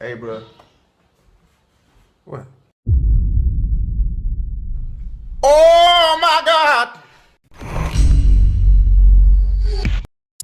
Hey, bro. What? Oh my God!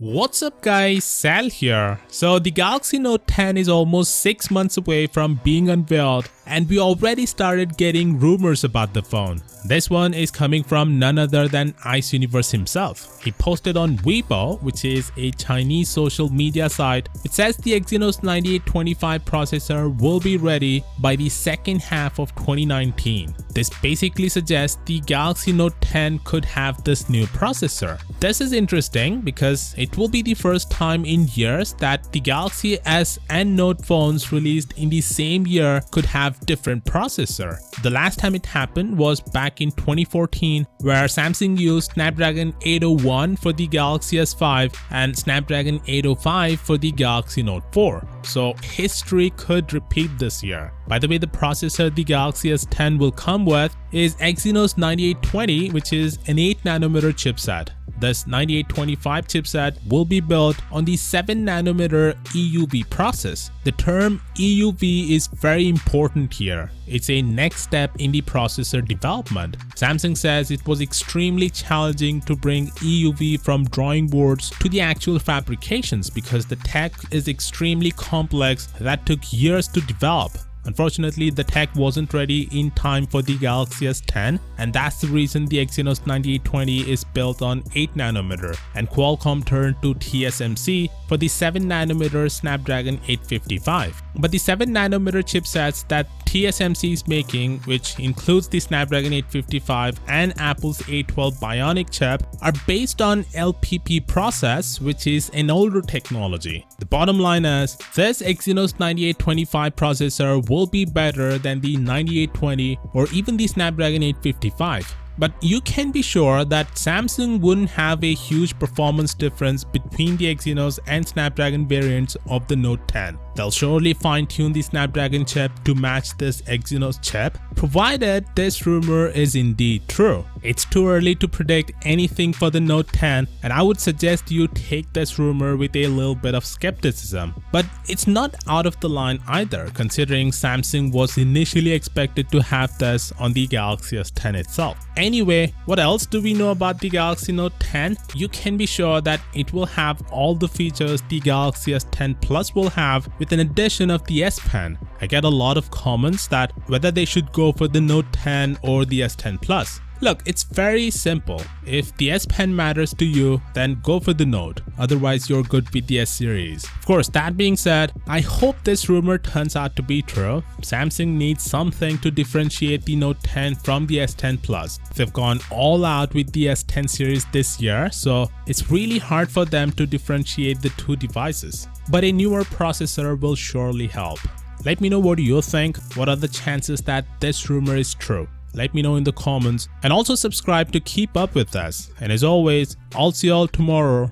What's up guys, Sal here. So the Galaxy Note 10 is almost 6 months away from being unveiled and we already started getting rumors about the phone. This one is coming from none other than Ice Universe himself. He posted on Weibo, which is a Chinese social media site. It says the Exynos 9825 processor will be ready by the second half of 2019. This basically suggests the Galaxy Note 10 could have this new processor. This is interesting because it will be the first time in years that the Galaxy S and Note phones released in the same year could have different processor. The last time it happened was back in 2014, where Samsung used Snapdragon 801 for the Galaxy S5 and Snapdragon 805 for the Galaxy Note 4. So history could repeat this year. By the way, the processor the Galaxy S10 will come with is Exynos 9820, which is an 8nm chipset. This 9825 chipset will be built on the 7nm EUV process. The term EUV is very important here. It's a next step in the processor development. Samsung says it was extremely challenging to bring EUV from drawing boards to the actual fabrications because the tech is extremely complex that took years to develop. Unfortunately, the tech wasn't ready in time for the Galaxy S10, and that's the reason the Exynos 9820 is built on 8nm, and Qualcomm turned to TSMC for the 7nm Snapdragon 855. But the 7nm chipsets that TSMC is making, which includes the Snapdragon 855 and Apple's A12 Bionic chip, are based on LPP process, which is an older technology. The bottom line is, this Exynos 9825 processor will be better than the 9820 or even the Snapdragon 855. But you can be sure that Samsung wouldn't have a huge performance difference between the Exynos and Snapdragon variants of the Note 10. They'll surely fine-tune the Snapdragon chip to match this Exynos chip, provided this rumor is indeed true. It's too early to predict anything for the Note 10, and I would suggest you take this rumor with a little bit of skepticism. But it's not out of the line either, considering Samsung was initially expected to have this on the Galaxy S10 itself. Anyway, what else do we know about the Galaxy Note 10? You can be sure that it will have all the features the Galaxy S10 Plus will have, with an addition of the S Pen. I get a lot of comments that whether they should go for the Note 10 or the S10 Plus. Look, it's very simple. If the S Pen matters to you, then go for the Note. Otherwise, you're good with the S series. Of course, that being said, I hope this rumor turns out to be true. Samsung needs something to differentiate the Note 10 from the S10 Plus. They've gone all out with the S10 series this year, so it's really hard for them to differentiate the two devices. But a newer processor will surely help. Let me know what you think. What are the chances that this rumor is true? Let me know in the comments, and also subscribe to keep up with us. And as always, I'll see y'all tomorrow.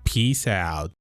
Peace out.